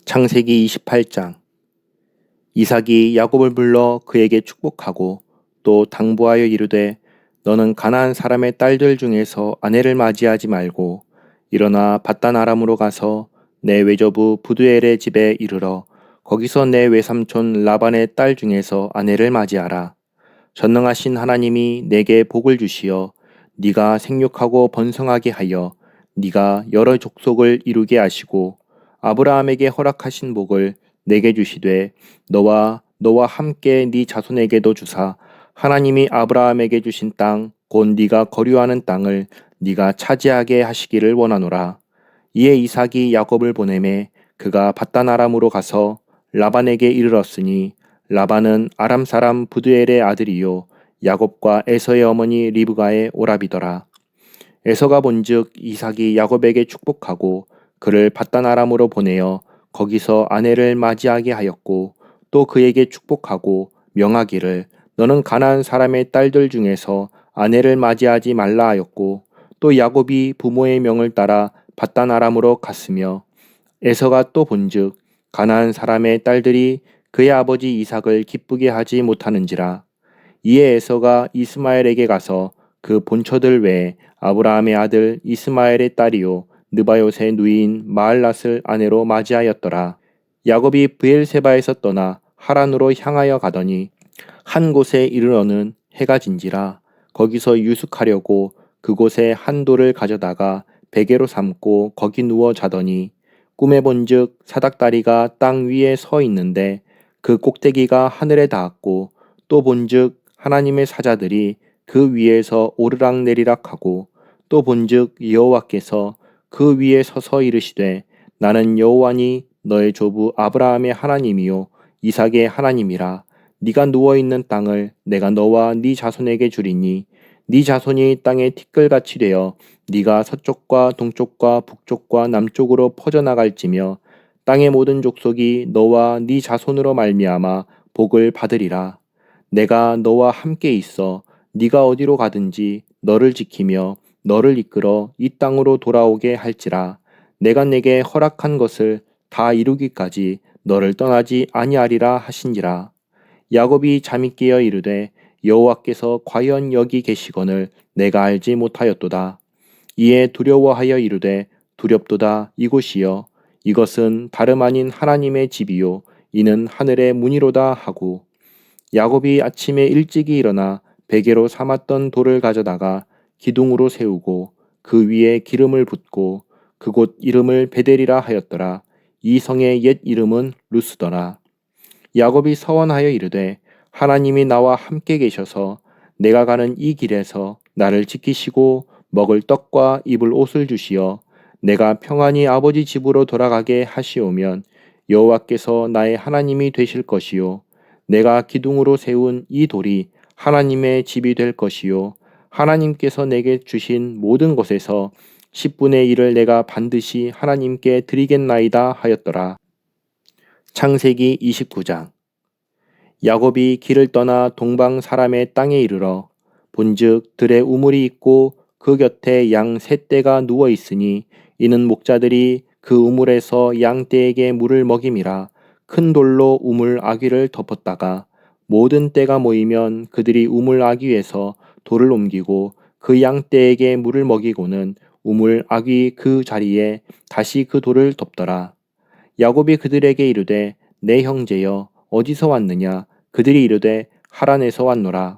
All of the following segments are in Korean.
창세기 28장. 이삭이 야곱을 불러 그에게 축복하고 또 당부하여 이르되 너는 가나안 사람의 딸들 중에서 아내를 맞이하지 말고 일어나 밧단 아람으로 가서 내 외조부 부두엘의 집에 이르러 거기서 내 외삼촌 라반의 딸 중에서 아내를 맞이하라. 전능하신 하나님이 내게 복을 주시어 네가 생육하고 번성하게 하여 네가 여러 족속을 이루게 하시고 아브라함에게 허락하신 복을 내게 주시되 너와 함께 네 자손에게도 주사 하나님이 아브라함에게 주신 땅 곧 네가 거류하는 땅을 네가 차지하게 하시기를 원하노라. 이에 이삭이 야곱을 보내매 그가 밧단 아람으로 가서 라반에게 이르렀으니 라반은 아람 사람 부두엘의 아들이요 야곱과 에서의 어머니 리브가의 오라비더라. 에서가 본즉 이삭이 야곱에게 축복하고 그를 밧단 아람으로 보내어 거기서 아내를 맞이하게 하였고 또 그에게 축복하고 명하기를 너는 가나안 사람의 딸들 중에서 아내를 맞이하지 말라 하였고 또 야곱이 부모의 명을 따라 밧단 아람으로 갔으며 에서가 또 본즉 가나안 사람의 딸들이 그의 아버지 이삭을 기쁘게 하지 못하는지라. 이에 에서가 이스마엘에게 가서 그 본처들 외에 아브라함의 아들 이스마엘의 딸이요 느바요의 누이인 마을랏을 아내로 맞이하였더라. 야곱이 브엘세바에서 떠나 하란으로 향하여 가더니 한 곳에 이르러는 해가 진지라. 거기서 유숙하려고 그곳에 한 돌을 가져다가 베개로 삼고 거기 누워 자더니 꿈에 본즉 사닥다리가 땅 위에 서 있는데 그 꼭대기가 하늘에 닿았고 또 본즉 하나님의 사자들이 그 위에서 오르락내리락 하고 또 본즉 여호와께서 그 위에 서서 이르시되 나는 여호와니 너의 조부 아브라함의 하나님이요 이삭의 하나님이라. 네가 누워 있는 땅을 내가 너와 네 자손에게 주리니 네 자손이 땅에 티끌같이 되어 네가 서쪽과 동쪽과 북쪽과 남쪽으로 퍼져나갈지며 땅의 모든 족속이 너와 네 자손으로 말미암아 복을 받으리라. 내가 너와 함께 있어 네가 어디로 가든지 너를 지키며 너를 이끌어 이 땅으로 돌아오게 할지라. 내가 내게 허락한 것을 다 이루기까지 너를 떠나지 아니하리라 하신지라. 야곱이 잠이 깨어 이르되 여호와께서 과연 여기 계시거늘 내가 알지 못하였도다. 이에 두려워하여 이르되 두렵도다 이곳이여 이것은 다름 아닌 하나님의 집이요 이는 하늘의 문이로다 하고 야곱이 아침에 일찍이 일어나 베개로 삼았던 돌을 가져다가 기둥으로 세우고 그 위에 기름을 붓고 그곳 이름을 베델이라 하였더라. 이 성의 옛 이름은 루스더라. 야곱이 서원하여 이르되 하나님이 나와 함께 계셔서 내가 가는 이 길에서 나를 지키시고 먹을 떡과 입을 옷을 주시어 내가 평안히 아버지 집으로 돌아가게 하시오면 여호와께서 나의 하나님이 되실 것이요 내가 기둥으로 세운 이 돌이 하나님의 집이 될 것이요 하나님께서 내게 주신 모든 것에서 10분의 1을 내가 반드시 하나님께 드리겠나이다 하였더라. 창세기 29장. 야곱이 길을 떠나 동방 사람의 땅에 이르러 본즉 들에 우물이 있고 그 곁에 양 세 떼가 누워 있으니 이는 목자들이 그 우물에서 양 떼에게 물을 먹임이라. 큰 돌로 우물 아귀를 덮었다가 모든 떼가 모이면 그들이 우물 아귀에서 돌을 옮기고 그 양 떼에게 물을 먹이고는 우물 아귀 그 자리에 다시 그 돌을 덮더라. 야곱이 그들에게 이르되 내 형제여 어디서 왔느냐? 그들이 이르되 하란에서 왔노라.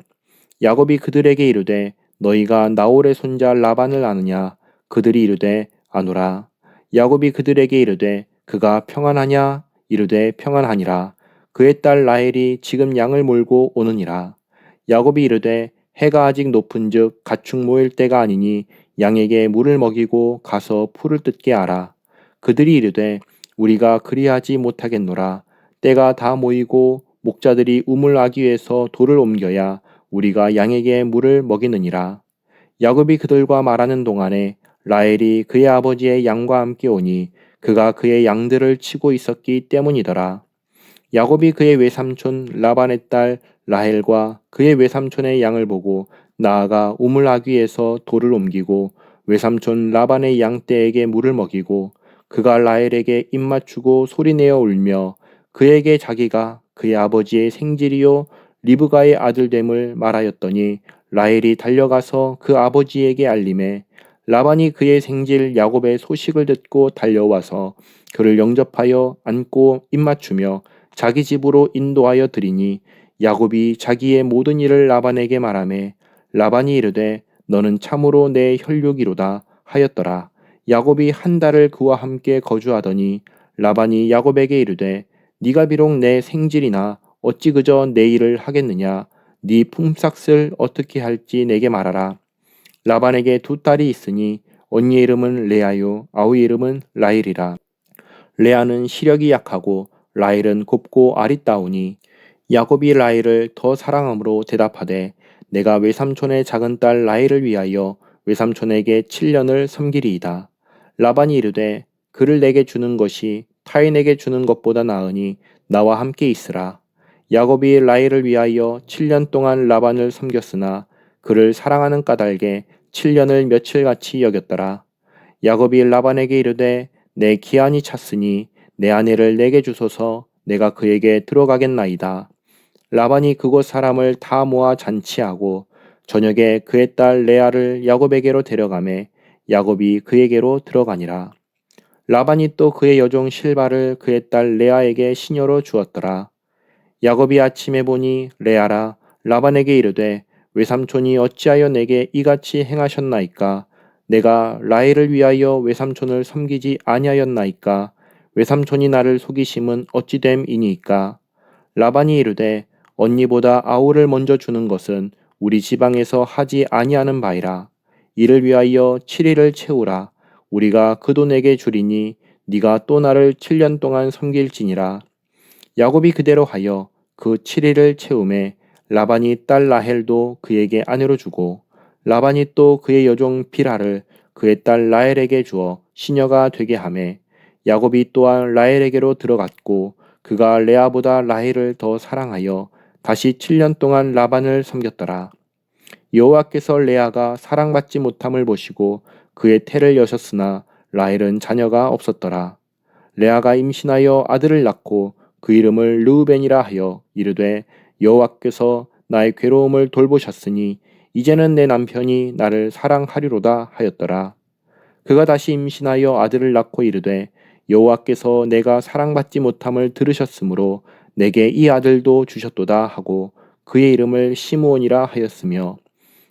야곱이 그들에게 이르되 너희가 나홀의 손자 라반을 아느냐? 그들이 이르되 아노라. 야곱이 그들에게 이르되 그가 평안하냐? 이르되 평안하니라. 그의 딸 라헬이 지금 양을 몰고 오느니라. 야곱이 이르되 해가 아직 높은즉 가축 모일 때가 아니니 양에게 물을 먹이고 가서 풀을 뜯게 하라. 그들이 이르되 우리가 그리하지 못하겠노라. 때가 다 모이고 목자들이 우물 아귀에서 돌을 옮겨야 우리가 양에게 물을 먹이느니라. 야곱이 그들과 말하는 동안에 라헬이 그의 아버지의 양과 함께 오니 그가 그의 양들을 치고 있었기 때문이더라. 야곱이 그의 외삼촌 라반의 딸 라헬과 그의 외삼촌의 양을 보고 나아가 우물 아귀에서 돌을 옮기고 외삼촌 라반의 양떼에게 물을 먹이고 그가 라헬에게 입맞추고 소리내어 울며 그에게 자기가 그의 아버지의 생질이요 리브가의 아들됨을 말하였더니 라헬이 달려가서 그 아버지에게 알림해 라반이 그의 생질 야곱의 소식을 듣고 달려와서 그를 영접하여 안고 입맞추며 자기 집으로 인도하여 드리니 야곱이 자기의 모든 일을 라반에게 말하매 라반이 이르되 너는 참으로 내 혈육이로다 하였더라. 야곱이 한 달을 그와 함께 거주하더니 라반이 야곱에게 이르되 네가 비록 내 생질이나 어찌 그저 내 일을 하겠느냐 네 품삯을 어떻게 할지 내게 말하라. 라반에게 두 딸이 있으니 언니의 이름은 레아요 아우의 이름은 라헬이라. 레아는 시력이 약하고 라헬은 곱고 아리따우니 야곱이 라헬을 더 사랑함으로 대답하되 내가 외삼촌의 작은 딸 라헬을 위하여 외삼촌에게 7년을 섬기리이다. 라반이 이르되 그를 내게 주는 것이 타인에게 주는 것보다 나으니 나와 함께 있으라. 야곱이 라헬을 위하여 7년 동안 라반을 섬겼으나 그를 사랑하는 까닭에 7년을 며칠같이 여겼더라. 야곱이 라반에게 이르되 내 기한이 찼으니 내 아내를 내게 주소서 내가 그에게 들어가겠나이다. 라반이 그곳 사람을 다 모아 잔치하고 저녁에 그의 딸 레아를 야곱에게로 데려가매 야곱이 그에게로 들어가니라. 라반이 또 그의 여종 실바를 그의 딸 레아에게 시녀로 주었더라. 야곱이 아침에 보니 레아라 라반에게 이르되 외삼촌이 어찌하여 내게 이같이 행하셨나이까? 내가 라헬을 위하여 외삼촌을 섬기지 아니하였나이까? 외삼촌이 나를 속이심은 어찌 됨이니이까? 라반이 이르되 언니보다 아우를 먼저 주는 것은 우리 지방에서 하지 아니하는 바이라. 이를 위하여 7일을 채우라. 우리가 그 돈에게 주리니 네가 또 나를 7년 동안 섬길지니라. 야곱이 그대로 하여 그 7일을 채우매 라반이 딸 라헬도 그에게 아내로 주고 라반이 또 그의 여종 빌하를 그의 딸 라헬에게 주어 시녀가 되게 하매 야곱이 또한 라헬에게로 들어갔고 그가 레아보다 라헬을 더 사랑하여 다시 7년 동안 라반을 섬겼더라. 여호와께서 레아가 사랑받지 못함을 보시고 그의 태를 여셨으나 라헬은 자녀가 없었더라. 레아가 임신하여 아들을 낳고 그 이름을 르우벤이라 하여 이르되 여호와께서 나의 괴로움을 돌보셨으니 이제는 내 남편이 나를 사랑하리로다 하였더라. 그가 다시 임신하여 아들을 낳고 이르되 여호와께서 내가 사랑받지 못함을 들으셨으므로 내게 이 아들도 주셨도다 하고 그의 이름을 시므온이라 하였으며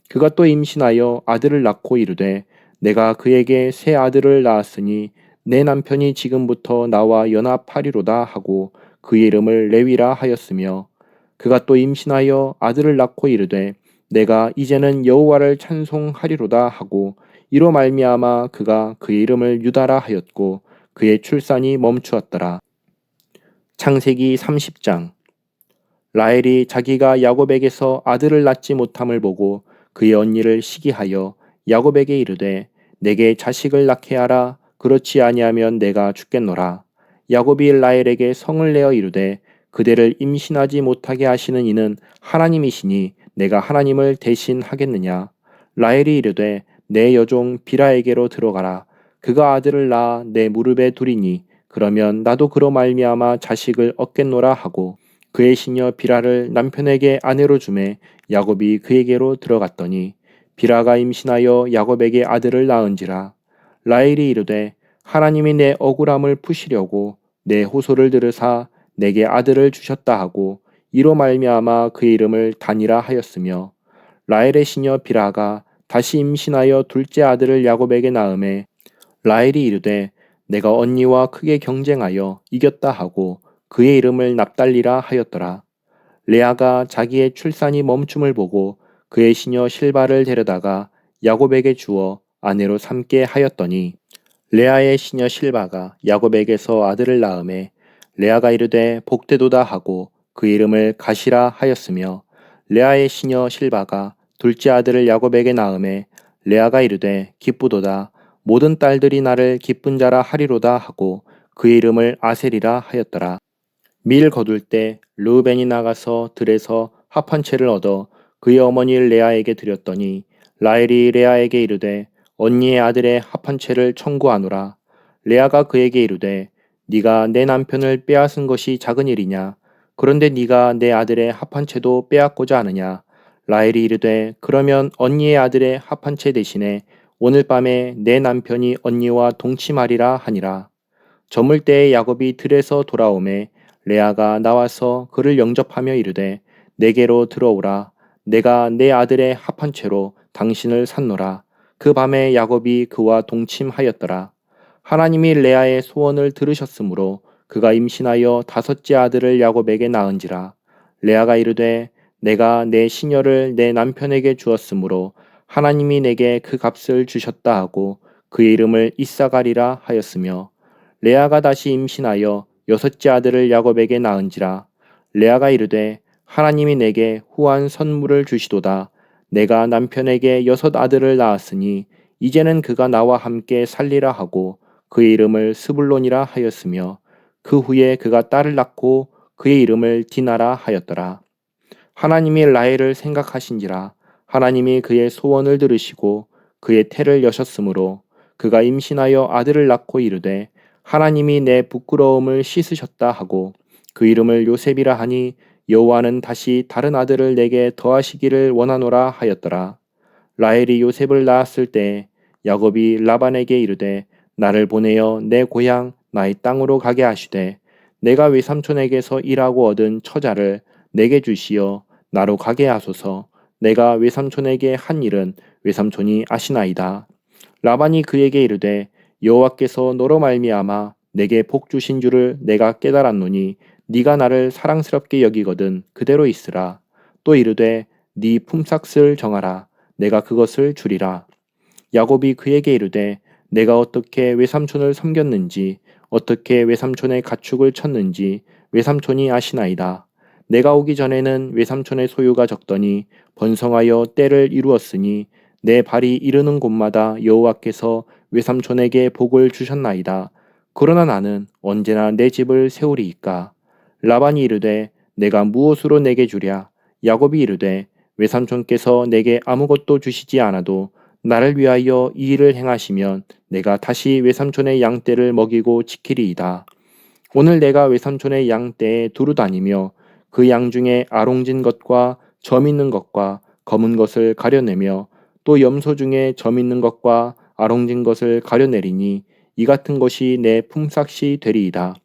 그가 또 임신하여 아들을 낳고 이르되 내가 그에게 새 아들을 낳았으니 내 남편이 지금부터 나와 연합하리로다 하고 그의 이름을 레위라 하였으며 그가 또 임신하여 아들을 낳고 이르되 내가 이제는 여호와를 찬송하리로다 하고 이로 말미암아 그가 그의 이름을 유다라 하였고 그의 출산이 멈추었더라. 창세기 30장. 라헬이 자기가 야곱에게서 아들을 낳지 못함을 보고 그의 언니를 시기하여 야곱에게 이르되 내게 자식을 낳게 하라. 그렇지 아니하면 내가 죽겠노라. 야곱이 라헬에게 성을 내어 이르되 그대를 임신하지 못하게 하시는 이는 하나님이시니 내가 하나님을 대신 하겠느냐. 라헬이 이르되 내 여종 비라에게로 들어가라. 그가 아들을 낳아 내 무릎에 두리니 그러면 나도 그로 말미암아 자식을 얻겠노라 하고 그의 시녀 비라를 남편에게 아내로 주매 야곱이 그에게로 들어갔더니 비라가 임신하여 야곱에게 아들을 낳은지라. 라헬이 이르되 하나님이 내 억울함을 푸시려고 내 호소를 들으사 내게 아들을 주셨다 하고 이로 말미암아 그의 이름을 단이라 하였으며 라헬의 시녀 비라가 다시 임신하여 둘째 아들을 야곱에게 낳음에 라헬이 이르되 내가 언니와 크게 경쟁하여 이겼다 하고 그의 이름을 납달리라 하였더라. 레아가 자기의 출산이 멈춤을 보고 그의 시녀 실바를 데려다가 야곱에게 주어 아내로 삼게 하였더니 레아의 시녀 실바가 야곱에게서 아들을 낳음에 레아가 이르되 복되도다 하고 그 이름을 가시라 하였으며 레아의 시녀 실바가 둘째 아들을 야곱에게 낳음에 레아가 이르되 기쁘도다 모든 딸들이 나를 기쁜 자라 하리로다 하고 그의 이름을 아셀이라 하였더라. 밀 거둘 때 르우벤이 나가서 들에서 합 한 채를 얻어 그의 어머니 레아에게 드렸더니 라헬이 레아에게 이르되 언니의 아들의 합 한 채를 청구하노라. 레아가 그에게 이르되 네가 내 남편을 빼앗은 것이 작은 일이냐? 그런데 네가 내 아들의 합한 채도 빼앗고자 하느냐? 라헬이 이르되 그러면 언니의 아들의 합한 채 대신에 오늘 밤에 내 남편이 언니와 동침하리라 하니라. 저물 때에 야곱이 들에서 돌아오매 레아가 나와서 그를 영접하며 이르되 내게로 들어오라. 내가 내 아들의 합한 채로 당신을 샀노라. 그 밤에 야곱이 그와 동침하였더라. 하나님이 레아의 소원을 들으셨으므로 그가 임신하여 다섯째 아들을 야곱에게 낳은지라. 레아가 이르되 내가 내 시녀를 내 남편에게 주었으므로 하나님이 내게 그 값을 주셨다 하고 그의 이름을 이사가리라 하였으며 레아가 다시 임신하여 여섯째 아들을 야곱에게 낳은지라. 레아가 이르되 하나님이 내게 후한 선물을 주시도다. 내가 남편에게 여섯 아들을 낳았으니 이제는 그가 나와 함께 살리라 하고 그의 이름을 스불론이라 하였으며 그 후에 그가 딸을 낳고 그의 이름을 디나라 하였더라. 하나님이 라헬을 생각하신지라. 하나님이 그의 소원을 들으시고 그의 태를 여셨으므로 그가 임신하여 아들을 낳고 이르되 하나님이 내 부끄러움을 씻으셨다 하고 그 이름을 요셉이라 하니 여호와는 다시 다른 아들을 내게 더하시기를 원하노라 하였더라. 라헬이 요셉을 낳았을 때 야곱이 라반에게 이르되 나를 보내어 내 고향 나의 땅으로 가게 하시되 내가 외삼촌에게서 일하고 얻은 처자를 내게 주시어 나로 가게 하소서. 내가 외삼촌에게 한 일은 외삼촌이 아시나이다. 라반이 그에게 이르되 여호와께서 너로 말미암아 내게 복 주신 줄을 내가 깨달았노니 네가 나를 사랑스럽게 여기거든 그대로 있으라. 또 이르되 네 품삯을 정하라. 내가 그것을 주리라. 야곱이 그에게 이르되 내가 어떻게 외삼촌을 섬겼는지 어떻게 외삼촌의 가축을 쳤는지 외삼촌이 아시나이다. 내가 오기 전에는 외삼촌의 소유가 적더니 번성하여 때를 이루었으니 내 발이 이르는 곳마다 여호와께서 외삼촌에게 복을 주셨나이다. 그러나 나는 언제나 내 집을 세우리이까. 라반이 이르되 내가 무엇으로 내게 주랴? 야곱이 이르되 외삼촌께서 내게 아무것도 주시지 않아도 나를 위하여 이 일을 행하시면 내가 다시 외삼촌의 양떼를 먹이고 지키리이다. 오늘 내가 외삼촌의 양떼에 두루 다니며 그 양 중에 아롱진 것과 점 있는 것과 검은 것을 가려내며 또 염소 중에 점 있는 것과 아롱진 것을 가려내리니 이 같은 것이 내 품삯이 되리이다.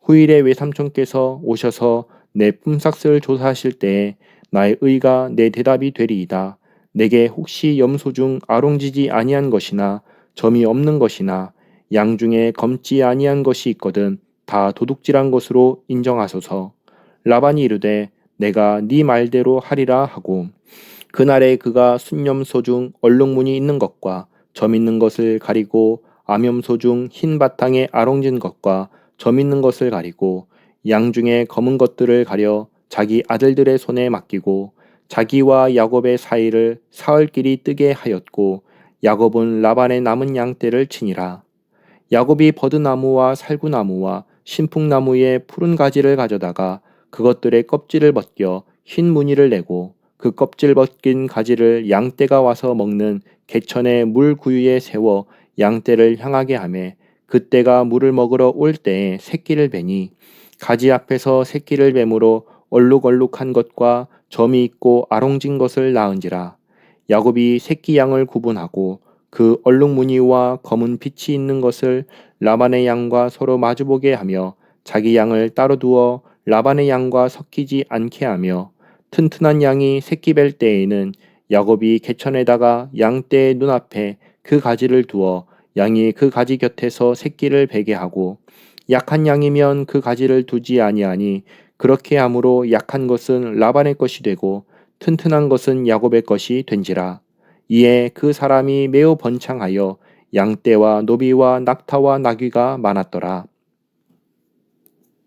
후일에 외삼촌께서 오셔서 내 품삯을 조사하실 때에 나의 의가 내 대답이 되리이다. 내게 혹시 염소 중 아롱지지 아니한 것이나 점이 없는 것이나 양 중에 검지 아니한 것이 있거든 다 도둑질한 것으로 인정하소서. 라반이 이르되 내가 네 말대로 하리라 하고 그날에 그가 순염소 중 얼룩무늬 있는 것과 점 있는 것을 가리고 암염소 중 흰 바탕에 아롱진 것과 점 있는 것을 가리고 양 중에 검은 것들을 가려 자기 아들들의 손에 맡기고 자기와 야곱의 사이를 사흘길이 뜨게 하였고 야곱은 라반의 남은 양떼를 치니라. 야곱이 버드나무와 살구나무와 신풍나무의 푸른 가지를 가져다가 그것들의 껍질을 벗겨 흰 무늬를 내고 그 껍질 벗긴 가지를 양떼가 와서 먹는 개천의 물 구유에 세워 양떼를 향하게 하매 그때가 물을 먹으러 올 때에 새끼를 베니 가지 앞에서 새끼를 뱀으로 얼룩얼룩한 것과 점이 있고 아롱진 것을 낳은지라. 야곱이 새끼 양을 구분하고 그 얼룩무늬와 검은 빛이 있는 것을 라반의 양과 서로 마주보게 하며 자기 양을 따로 두어 라반의 양과 섞이지 않게 하며 튼튼한 양이 새끼 뵐 때에는 야곱이 개천에다가 양떼의 눈앞에 그 가지를 두어 양이 그 가지 곁에서 새끼를 베게 하고 약한 양이면 그 가지를 두지 아니하니 그렇게 함으로 약한 것은 라반의 것이 되고 튼튼한 것은 야곱의 것이 된지라. 이에 그 사람이 매우 번창하여 양떼와 노비와 낙타와 나귀가 많았더라.